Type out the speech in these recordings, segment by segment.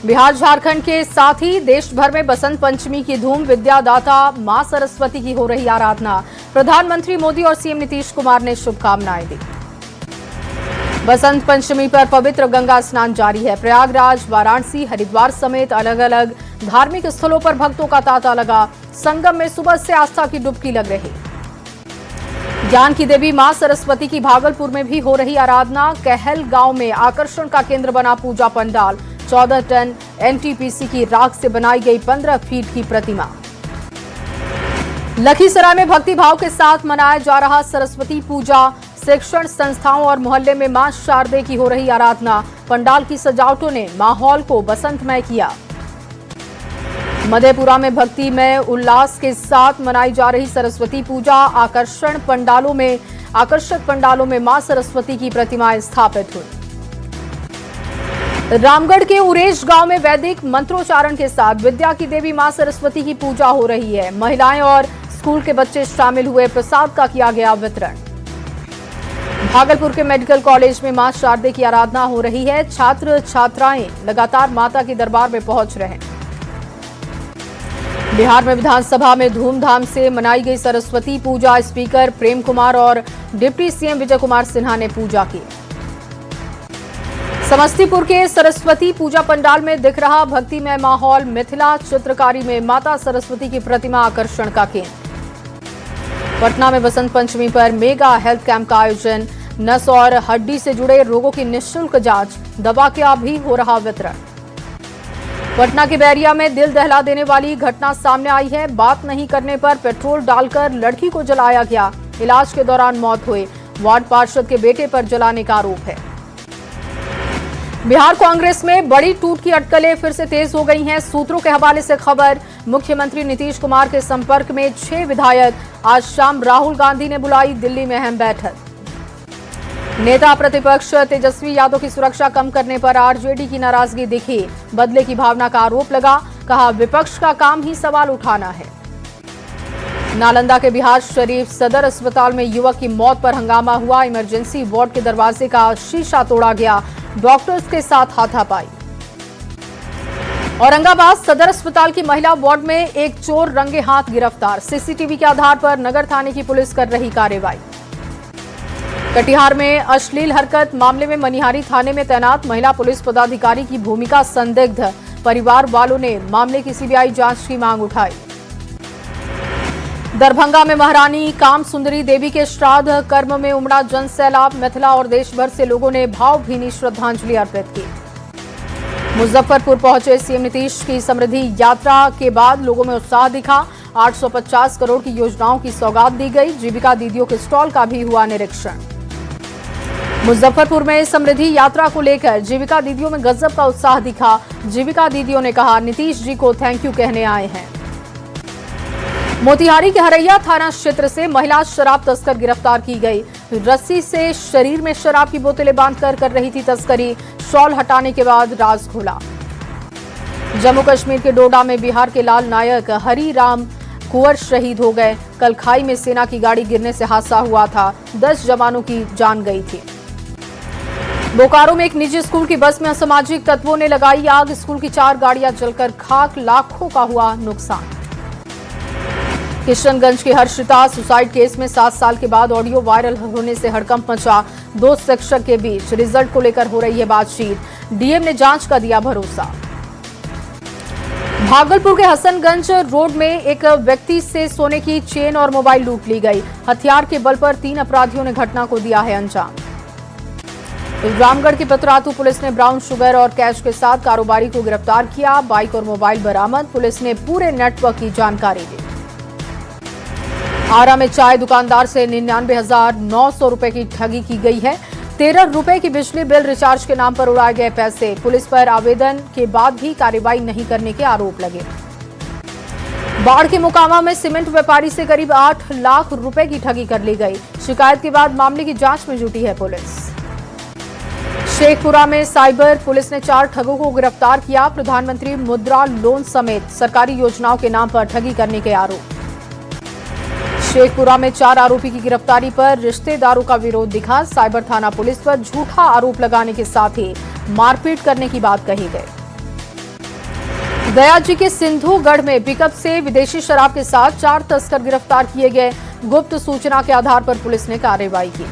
बिहार झारखंड के साथ ही देश भर में बसंत पंचमी की धूम। विद्यादाता मां सरस्वती की हो रही आराधना। प्रधानमंत्री मोदी और सीएम नीतीश कुमार ने शुभकामनाएं दी। बसंत पंचमी पर पवित्र गंगा स्नान जारी है। प्रयागराज, वाराणसी, हरिद्वार समेत अलग अलग धार्मिक स्थलों पर भक्तों का तांता लगा। संगम में सुबह से आस्था की डुबकी लग रही। ज्ञान की देवी मां सरस्वती की भागलपुर में भी हो रही आराधना। कहल गांव में आकर्षण का केंद्र बना पूजा पंडाल। 14 टन एनटीपीसी की राख से बनाई गई 15 फीट की प्रतिमा। लखीसराय में भक्ति भाव के साथ मनाया जा रहा सरस्वती पूजा। शिक्षण संस्थाओं और मोहल्ले में मां शारदे की हो रही आराधना। पंडाल की सजावटों ने माहौल को बसंतमय किया। मधेपुरा में भक्ति में उल्लास के साथ मनाई जा रही सरस्वती पूजा। आकर्षक पंडालों में मां सरस्वती की प्रतिमाएं स्थापित हुई। रामगढ़ के उरेश गांव में वैदिक मंत्रोच्चारण के साथ विद्या की देवी मां सरस्वती की पूजा हो रही है। महिलाएं और स्कूल के बच्चे शामिल हुए। प्रसाद का किया गया वितरण। भागलपुर के मेडिकल कॉलेज में मां शारदे की आराधना हो रही है। छात्र छात्राएं लगातार माता के दरबार में पहुंच रहे हैं। बिहार में विधानसभा में धूमधाम से मनाई गई सरस्वती पूजा। स्पीकर प्रेम कुमार और डिप्टी सीएम विजय कुमार सिन्हा ने पूजा की। समस्तीपुर के सरस्वती पूजा पंडाल में दिख रहा भक्तिमय माहौल। मिथिला चित्रकारी में माता सरस्वती की प्रतिमा आकर्षण का केंद्र। पटना में बसंत पंचमी पर मेगा हेल्थ कैंप का आयोजन। नस और हड्डी से जुड़े रोगों की निःशुल्क जांच। दवा का भी हो रहा वितरण। पटना के बैरिया में दिल दहला देने वाली घटना सामने आई है। बात नहीं करने पर पेट्रोल डालकर लड़की को जलाया गया। इलाज के दौरान मौत हुई। वार्ड पार्षद के बेटे पर जलाने का आरोप है। बिहार कांग्रेस में बड़ी टूट की अटकलें फिर से तेज हो गई हैं। सूत्रों के हवाले से खबर। मुख्यमंत्री नीतीश कुमार के संपर्क में 6 विधायक। आज शाम राहुल गांधी ने बुलाई दिल्ली में अहम बैठक। नेता प्रतिपक्ष तेजस्वी यादव की सुरक्षा कम करने पर आरजेडी की नाराजगी दिखी। बदले की भावना का आरोप लगा। कहा विपक्ष का काम ही सवाल उठाना है। नालंदा के बिहार शरीफ सदर अस्पताल में युवक की मौत पर हंगामा हुआ। इमरजेंसी वार्ड के दरवाजे का शीशा तोड़ा गया। डॉक्टर्स के साथ हाथापाई। औरंगाबाद सदर अस्पताल की महिला वार्ड में एक चोर रंगे हाथ गिरफ्तार। सीसीटीवी के आधार पर नगर थाने की पुलिस कर रही कार्रवाई। कटिहार में अश्लील हरकत मामले में मनिहारी थाने में तैनात महिला पुलिस पदाधिकारी की भूमिका संदिग्ध। परिवार वालों ने मामले की सीबीआई जांच की मांग उठाई। दरभंगा में महारानी काम सुंदरी देवी के श्राद्ध कर्म में उमड़ा जन सैलाब। मिथिला और देश भर से लोगों ने भावभीनी श्रद्धांजलि अर्पित की। मुजफ्फरपुर पहुंचे सीएम नीतीश की समृद्धि यात्रा के बाद लोगों में उत्साह दिखा। 850 करोड़ की योजनाओं की सौगात दी गई। जीविका दीदियों के स्टॉल का भी हुआ निरीक्षण। मुजफ्फरपुर में समृद्धि यात्रा को लेकर जीविका दीदियों में गजब का उत्साह दिखा। जीविका दीदियों ने कहा नीतीश जी को थैंक यू कहने आए हैं। मोतिहारी के हरैया थाना क्षेत्र से महिला शराब तस्कर गिरफ्तार की गई। रस्सी से शरीर में शराब की बोतलें बांधकर कर रही थी तस्करी। शॉल हटाने के बाद राज खुला। जम्मू कश्मीर के डोडा में बिहार के लाल नायक हरी राम कुंवर शहीद हो गए। कल खाई में सेना की गाड़ी गिरने से हादसा हुआ था। 10 जवानों की जान गई थी। बोकारो में एक निजी स्कूल की बस में असामाजिक तत्वों ने लगाई आग। स्कूल की 4 गाड़ियां जलकर खाक। लाखों का हुआ नुकसान। किशनगंज की हर्षिता सुसाइड केस में 7 साल के बाद ऑडियो वायरल होने से हड़कंप मचा। 2 शिक्षक के बीच रिजल्ट को लेकर हो रही है बातचीत। डीएम ने जांच का दिया भरोसा। भागलपुर के हसनगंज रोड में एक व्यक्ति से सोने की चेन और मोबाइल लूट ली गई। हथियार के बल पर 3 अपराधियों ने घटना को दिया है अंजाम। रामगढ़ की पतरातू पुलिस ने ब्राउन शुगर और कैश के साथ कारोबारी को गिरफ्तार किया। बाइक और मोबाइल बरामद। पुलिस ने पूरे नेटवर्क की जानकारी दी। आरा में चाय दुकानदार से 99,900 रुपए की ठगी की गई है। 13 रुपए की बिजली बिल रिचार्ज के नाम पर उड़ाए गए पैसे। पुलिस पर आवेदन के बाद भी कार्रवाई नहीं करने के आरोप लगे। बाढ़ के मोकामा में सीमेंट व्यापारी से करीब 8 लाख रुपए की ठगी कर ली गई। शिकायत के बाद मामले की जांच में जुटी है पुलिस। शेखपुरा में साइबर पुलिस ने 4 ठगों को गिरफ्तार किया। प्रधानमंत्री मुद्रा लोन समेत सरकारी योजनाओं के नाम पर ठगी करने के आरोप। शेखपुरा में 4 आरोपी की गिरफ्तारी पर रिश्तेदारों का विरोध दिखा। साइबर थाना पुलिस पर झूठा आरोप लगाने के साथ ही मारपीट करने की बात कही गई। गया जी के सिंधुगढ़ में पिकअप से विदेशी शराब के साथ 4 तस्कर गिरफ्तार किए गए। गुप्त सूचना के आधार पर पुलिस ने कार्रवाई की।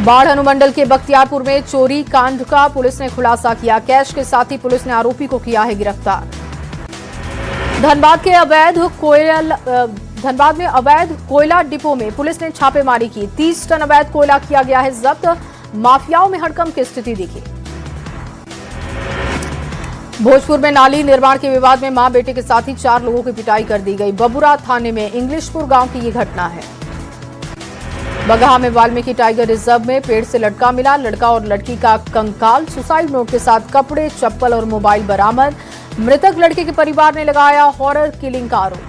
बाढ़ अनुमंडल के बख्तियारपुर में चोरी कांड का पुलिस ने खुलासा किया। कैश के साथ ही पुलिस ने आरोपी को किया है गिरफ्तार। धनबाद में अवैध कोयला डिपो में पुलिस ने छापेमारी की। 30 टन अवैध कोयला किया गया है जब्त। माफियाओं में हड़कंप की स्थिति दिखी। भोजपुर में नाली निर्माण के विवाद में मां बेटे के साथ ही 4 लोगों की पिटाई कर दी गई। बबुरा थाने में इंग्लिशपुर गांव की ये घटना है। बगहा में वाल्मीकि टाइगर रिजर्व में पेड़ से लटका मिला। लड़का और लड़की का कंकाल, सुसाइड नोट के साथ कपड़े, चप्पल और मोबाइल बरामद। मृतक लड़के के परिवार ने लगाया हॉरर किलिंग का आरोप।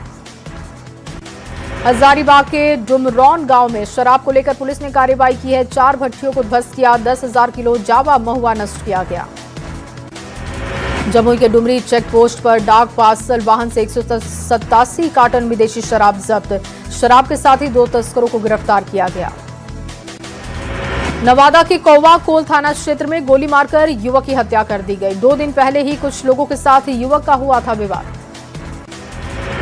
हजारीबाग के डुमरौन गांव में शराब को लेकर पुलिस ने कार्रवाई की है। 4 भट्टियों को ध्वस्त किया। 10,000 किलो जावा महुआ नष्ट किया गया। जमुई के डुमरी चेक पोस्ट पर डाक पार्सल वाहन से 187 कार्टन विदेशी शराब जब्त। शराब के साथ ही 2 तस्करों को गिरफ्तार किया गया। नवादा के कौवा कोल थाना क्षेत्र में गोली मारकर युवक की हत्या कर दी गई। 2 दिन पहले ही कुछ लोगों के साथ युवक का हुआ था विवाद।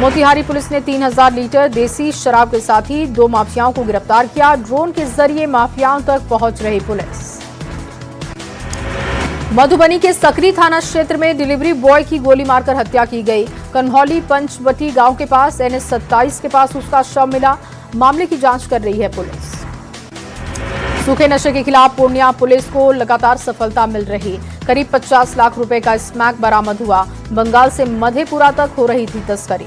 मोतिहारी पुलिस ने 3000 लीटर देसी शराब के साथ ही 2 माफियाओं को गिरफ्तार किया। ड्रोन के जरिए माफियाओं तक पहुंच रही पुलिस। मधुबनी के सकरी थाना क्षेत्र में डिलीवरी बॉय की गोली मारकर हत्या की गई। कन्हौली पंचवटी गांव के पास NH 27 के पास उसका शव मिला। मामले की जांच कर रही है पुलिस। सूखे नशे के खिलाफ पूर्णिया पुलिस को लगातार सफलता मिल रही। करीब 50 लाख रुपए का स्मैक बरामद हुआ। बंगाल से मधेपुरा तक हो रही थी तस्करी।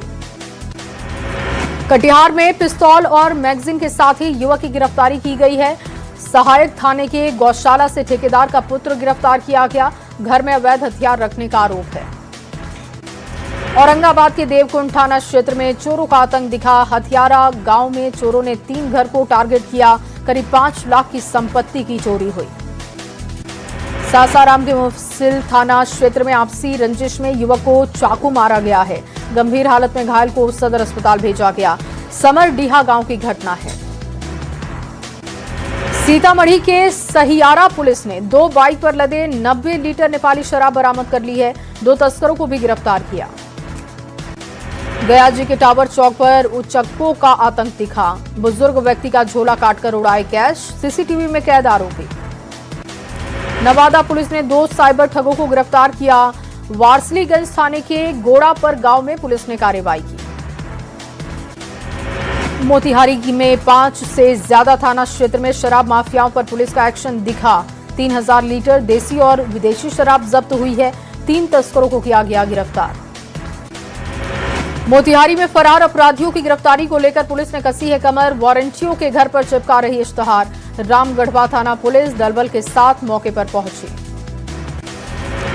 कटिहार में पिस्तौल और मैगजीन के साथ ही युवक की गिरफ्तारी की गई है। सहायक थाने के गौशाला से ठेकेदार का पुत्र गिरफ्तार किया गया। घर में अवैध हथियार रखने का आरोप है। औरंगाबाद के देवकुंड थाना क्षेत्र में चोरों का आतंक दिखा। हथियारा गांव में चोरों ने 3 घर को टारगेट किया। करीब 5 लाख की संपत्ति की चोरी हुई। सासाराम के मुफस्सिल थाना क्षेत्र में आपसी रंजिश में युवक को चाकू मारा गया है। गंभीर हालत में घायल को सदर अस्पताल भेजा गया। समरडीहा गांव की घटना है। सीतामढ़ी के सहियारा पुलिस ने 2 बाइक पर लदे 90 लीटर नेपाली शराब बरामद कर ली है। 2 तस्करों को भी गिरफ्तार किया। गया जी के टावर चौक पर उचक्कों का आतंक दिखा। बुजुर्ग व्यक्ति का झोला काटकर उड़ाए कैश। सीसीटीवी में कैद आरोपी। नवादा पुलिस ने 2 साइबर ठगों को गिरफ्तार किया। वारसलीगंज थाने के गोड़ा पर गांव में पुलिस ने कार्रवाई की। मोतिहारी में 5 से ज्यादा थाना क्षेत्र में शराब माफियाओं पर पुलिस का एक्शन दिखा। 3000 लीटर देसी और विदेशी शराब जब्त हुई है। 3 तस्करों को किया गया गिरफ्तार। मोतिहारी में फरार अपराधियों की गिरफ्तारी को लेकर पुलिस ने कसी है कमर। वारंटियों के घर पर चिपका रही इश्तेहार। रामगढ़वा थाना पुलिस दलबल के साथ मौके पर पहुंची।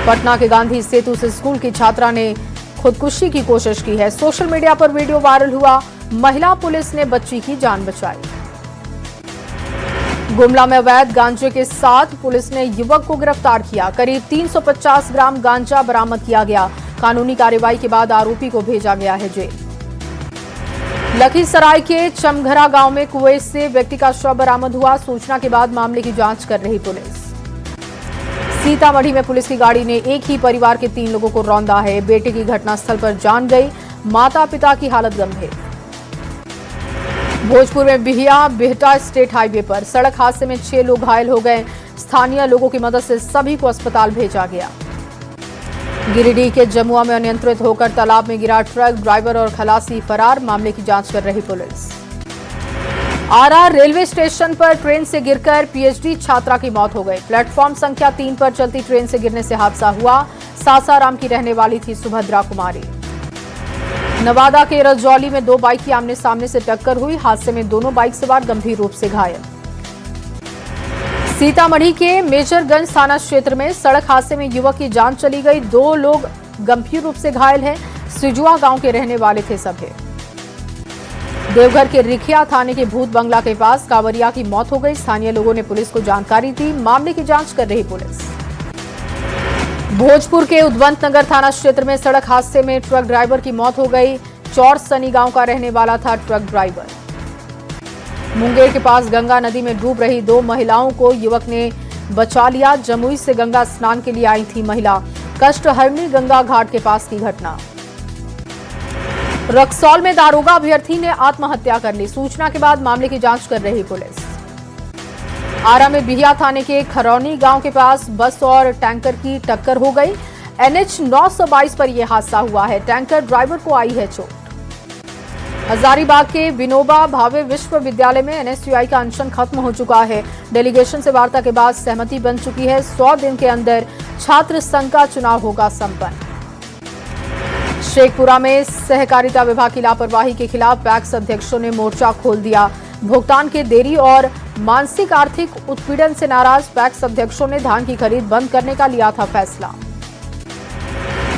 पटना के गांधी सेतु से स्कूल की छात्रा ने खुदकुशी की कोशिश की है। सोशल मीडिया पर वीडियो वायरल हुआ। महिला पुलिस ने बच्ची की जान बचाई। गुमला में अवैध गांजे के साथ पुलिस ने युवक को गिरफ्तार किया। करीब 350 ग्राम गांजा बरामद किया गया। कानूनी कार्रवाई के बाद आरोपी को भेजा गया है जेल। लखीसराय के चमघरा गांव में कुएं से व्यक्ति का शव बरामद हुआ। सूचना के बाद मामले की जांच कर रही पुलिस। सीतामढ़ी में पुलिस की गाड़ी ने एक ही परिवार के 3 लोगों को रौंदा है। बेटे की घटनास्थल पर जान गई। माता पिता की हालत गंभीर। भोजपुर में बिहटा स्टेट हाईवे पर सड़क हादसे में 6 लोग घायल हो गए। स्थानीय लोगों की मदद से सभी को अस्पताल भेजा गया। गिरिडीह के जमुआ में अनियंत्रित होकर तालाब में गिरा ट्रक। ड्राइवर और खलासी फरार। मामले की जांच कर रही पुलिस। आरा रेलवे स्टेशन पर ट्रेन से गिरकर पीएचडी छात्रा की मौत हो गई। प्लेटफॉर्म संख्या 3 पर चलती ट्रेन से गिरने से हादसा हुआ। सासाराम की रहने वाली थी सुभद्रा कुमारी। नवादा के रजौली में 2 बाइक की आमने सामने से टक्कर हुई। हादसे में दोनों बाइक सवार गंभीर रूप से घायल। सीतामढ़ी के मेजरगंज थाना क्षेत्र में सड़क हादसे में युवक की जान चली गई। 2 लोग गंभीर रूप से घायल हैं। सिजुआ गांव के रहने वाले थे सभी। देवघर के रिखिया थाने के भूत बंगला के पास कांवरिया की मौत हो गई। स्थानीय लोगों ने पुलिस को जानकारी दी। मामले की जांच कर रही पुलिस। भोजपुर के उद्वंत नगर थाना क्षेत्र में सड़क हादसे में ट्रक ड्राइवर की मौत हो गई। चौर सनी गांव का रहने वाला था ट्रक ड्राइवर। मुंगेर के पास गंगा नदी में डूब रही 2 महिलाओं को युवक ने बचा लिया। जमुई से गंगा स्नान के लिए आई थी महिला। कष्टहरणी गंगा घाट के पास की घटना। रक्सौल में दारोगा अभ्यर्थी ने आत्महत्या कर ली। सूचना के बाद मामले की जांच कर रही पुलिस। आरा में बिहिया थाने के खरौनी गांव के पास बस और टैंकर की टक्कर हो गई। NH 922 पर यह हादसा हुआ है। टैंकर ड्राइवर को आई है चोट। हजारीबाग के विनोबा भावे विश्वविद्यालय में NSUI का अनशन खत्म हो चुका है। डेलीगेशन से वार्ता के बाद सहमति बन चुकी है। 100 दिन के अंदर छात्र संघ का चुनाव होगा संपन्न। शेखपुरा में सहकारिता विभाग की लापरवाही के खिलाफ पैक्स अध्यक्षों ने मोर्चा खोल दिया। भुगतान के देरी और मानसिक आर्थिक उत्पीड़न से नाराज पैक्स अध्यक्षों ने धान की खरीद बंद करने का लिया था फैसला।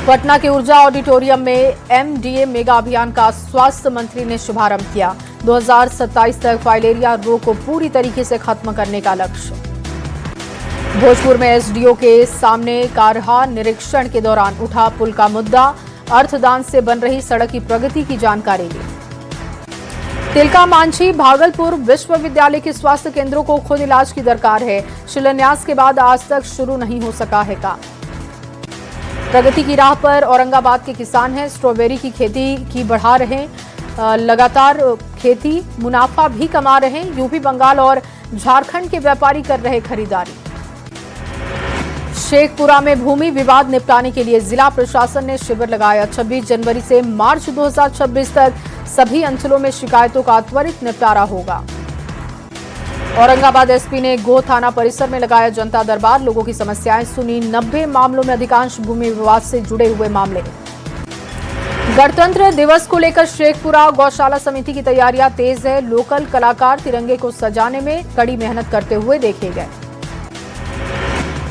पटना के ऊर्जा ऑडिटोरियम में MDA मेगा अभियान का स्वास्थ्य मंत्री ने शुभारंभ किया। 2027 तक फाइलेरिया रोग को पूरी तरीके से खत्म करने का लक्ष्य। भोजपुर में SDO के सामने कारहा निरीक्षण के दौरान उठा पुल का मुद्दा। अर्थदान से बन रही सड़क की प्रगति की जानकारी ली। तिलका मांझी भागलपुर विश्वविद्यालय के स्वास्थ्य केंद्रों को खुद इलाज की दरकार है। शिलान्यास के बाद आज तक शुरू नहीं हो सका है काम। प्रगति की राह पर औरंगाबाद के किसान हैं। स्ट्रॉबेरी की खेती की बढ़ा रहे, लगातार खेती मुनाफा भी कमा रहे। यूपी, बंगाल और झारखंड के व्यापारी कर रहे खरीदारी। शेखपुरा में भूमि विवाद निपटाने के लिए जिला प्रशासन ने शिविर लगाया। 26 जनवरी से मार्च 2026 तक सभी अंचलों में शिकायतों का त्वरित निपटारा होगा। औरंगाबाद SP ने गो थाना परिसर में लगाया जनता दरबार। लोगों की समस्याएं सुनी। 90 मामलों में अधिकांश भूमि विवाद से जुड़े हुए मामले। गणतंत्र दिवस को लेकर शेखपुरा गौशाला समिति की तैयारियां तेज है। लोकल कलाकार तिरंगे को सजाने में कड़ी मेहनत करते हुए देखे गए।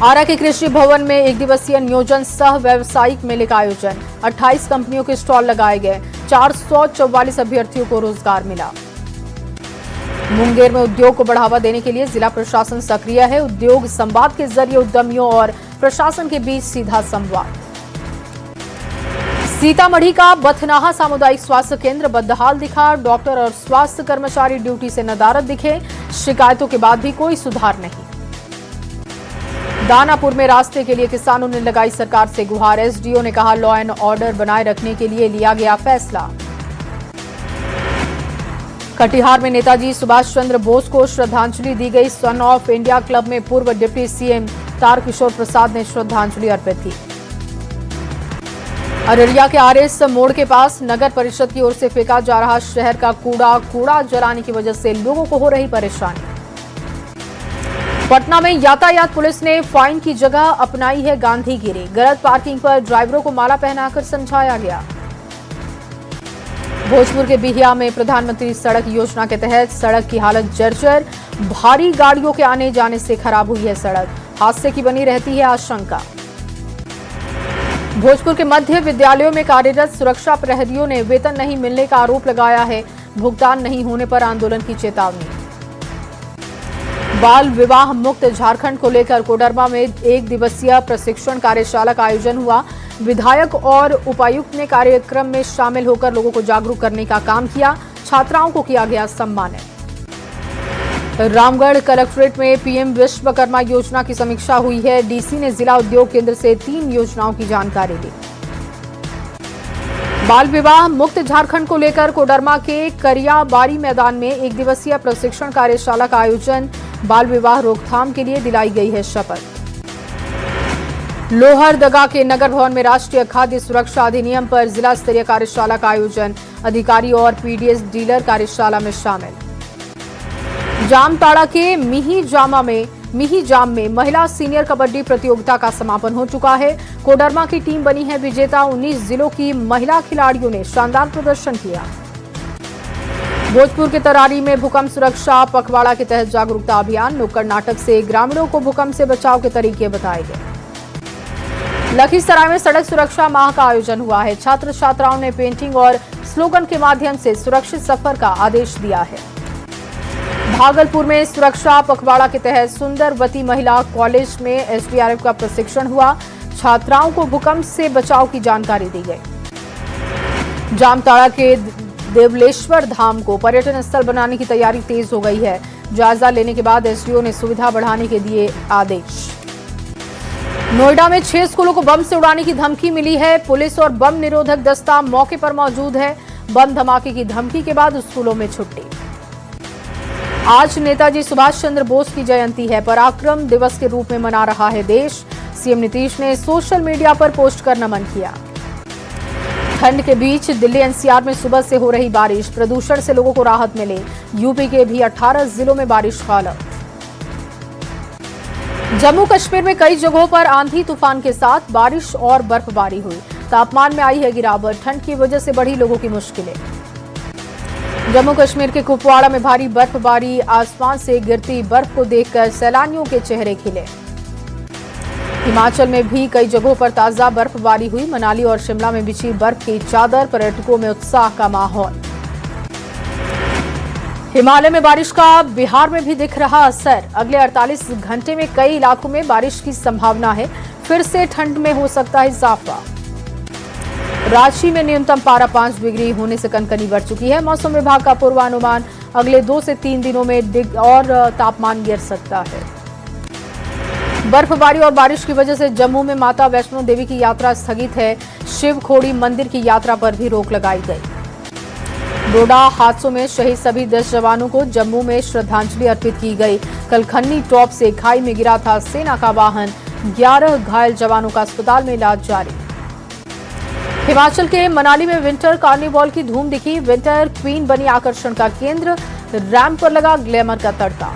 आरा के कृषि भवन में एक दिवसीय नियोजन सह व्यावसायिक मेले का आयोजन। 28 कंपनियों के स्टॉल लगाए गए। 444 अभ्यर्थियों को रोजगार मिला। मुंगेर में उद्योग को बढ़ावा देने के लिए जिला प्रशासन सक्रिय है। उद्योग संवाद के जरिए उद्यमियों और प्रशासन के बीच सीधा संवाद। सीतामढ़ी का बथनाहा सामुदायिक स्वास्थ्य केंद्र बदहाल दिखा। डॉक्टर और स्वास्थ्य कर्मचारी ड्यूटी से नदारद दिखे। शिकायतों के बाद भी कोई सुधार नहीं। दानापुर में रास्ते के लिए किसानों ने लगाई सरकार से गुहार। SDO ने कहा लॉ एंड ऑर्डर बनाए रखने के लिए लिया गया फैसला। कटिहार में नेताजी सुभाष चंद्र बोस को श्रद्धांजलि दी गई। सन ऑफ इंडिया क्लब में पूर्व डिप्टी CM तारकिशोर प्रसाद ने श्रद्धांजलि अर्पित की। अररिया के RS मोड़ के पास नगर परिषद की ओर से फेंका जा रहा शहर का कूड़ा जलाने की वजह से लोगों को हो रही परेशानी। पटना में यातायात पुलिस ने फाइन की जगह अपनाई है गांधीगिरी। गलत पार्किंग पर ड्राइवरों को माला पहनाकर समझाया गया। भोजपुर के बिहिया में प्रधानमंत्री सड़क योजना के तहत सड़क की हालत जर्जर। भारी गाड़ियों के आने जाने से खराब हुई है सड़क। हादसे की बनी रहती है आशंका। भोजपुर के मध्य विद्यालयों में कार्यरत सुरक्षा प्रहरियों ने वेतन नहीं मिलने का आरोप लगाया है। भुगतान नहीं होने पर आंदोलन की चेतावनी। बाल विवाह मुक्त झारखंड को लेकर कोडरमा में एक दिवसीय प्रशिक्षण कार्यशाला का आयोजन हुआ। विधायक और उपायुक्त ने कार्यक्रम में शामिल होकर लोगों को जागरूक करने का काम किया। छात्राओं को किया गया सम्मानित। रामगढ़ कलेक्ट्रेट में PM विश्वकर्मा योजना की समीक्षा हुई है। DC ने जिला उद्योग केंद्र से 3 योजनाओं की जानकारी ली। बाल विवाह मुक्त झारखंड को लेकर कोडरमा के करियाबाड़ी मैदान में एक दिवसीय प्रशिक्षण कार्यशाला का आयोजन। बाल विवाह रोकथाम के लिए दिलाई गई है शपथ। लोहरदगा के नगर भवन में राष्ट्रीय खाद्य सुरक्षा अधिनियम पर जिला स्तरीय कार्यशाला का आयोजन। अधिकारी और PDS डीलर कार्यशाला में शामिल। जामताड़ा के मिहीजाम में महिला सीनियर कबड्डी प्रतियोगिता का समापन हो चुका है। कोडरमा की टीम बनी है विजेता। 19 जिलों की महिला खिलाड़ियों ने शानदार प्रदर्शन किया। भोजपुर के तरारी में भूकंप सुरक्षा पखवाड़ा के तहत जागरूकता अभियान। नुक्कड़ नाटक से ग्रामीणों को भूकंप से बचाव के तरीके बताए गए। लखीसराय में सड़क सुरक्षा माह का आयोजन हुआ है। छात्र छात्राओं ने पेंटिंग और स्लोगन के माध्यम से सुरक्षित सफर का आदेश दिया है। भागलपुर में सुरक्षा पखवाड़ा के तहत सुंदरवती महिला कॉलेज में SDRF का प्रशिक्षण हुआ। छात्राओं को भूकंप से बचाव की जानकारी दी गई। जामताड़ा के देवलेश्वर धाम को पर्यटन स्थल बनाने की तैयारी तेज हो गई है। जायजा लेने के बाद SDO ने सुविधा बढ़ाने के दिए आदेश। नोएडा में 6 स्कूलों को बम से उड़ाने की धमकी मिली है। पुलिस और बम निरोधक दस्ता मौके पर मौजूद है। बम धमाके की धमकी के बाद स्कूलों में छुट्टी। आज नेताजी सुभाष चंद्र बोस की जयंती है। पराक्रम दिवस के रूप में मना रहा है देश। सीएम नीतीश ने सोशल मीडिया पर पोस्ट कर नमन किया। ठंड के बीच दिल्ली एनसीआर में सुबह से हो रही बारिश। प्रदूषण से लोगों को राहत मिले। यूपी के भी 18 जिलों में बारिश का अलर्ट। जम्मू कश्मीर में कई जगहों पर आंधी तूफान के साथ बारिश और बर्फबारी हुई। तापमान में आई है गिरावट। ठंड की वजह से बढ़ी लोगों की मुश्किलें। जम्मू कश्मीर के कुपवाड़ा में भारी बर्फबारी। आसमान से गिरती बर्फ को देखकर सैलानियों के चेहरे खिले। हिमाचल में भी कई जगहों पर ताजा बर्फबारी हुई। मनाली और शिमला में बिछी बर्फ की चादर। पर्यटकों में उत्साह का माहौल। हिमालय में बारिश का बिहार में भी दिख रहा असर। अगले 48 घंटे में कई इलाकों में बारिश की संभावना है। फिर से ठंड में हो सकता है इजाफा। रांची में न्यूनतम पारा 5 डिग्री होने से कनकनी बढ़ चुकी है। मौसम विभाग का पूर्वानुमान अगले 2 से 3 दिनों में और तापमान गिर सकता है। बर्फबारी और बारिश की वजह से जम्मू में माता वैष्णो देवी की यात्रा स्थगित है। शिव खोड़ी मंदिर की यात्रा पर भी रोक लगाई गई। डोडा हादसों में शहीद सभी 10 जवानों को जम्मू में श्रद्धांजलि अर्पित की गई। कल खन्नी टॉप से खाई में गिरा था सेना का वाहन। 11 घायल जवानों का अस्पताल में इलाज जारी। हिमाचल के मनाली में विंटर कार्निवल की धूम दिखी। विंटर क्वीन बनी आकर्षण का केंद्र। रैंप पर लगा ग्लैमर का तड़का।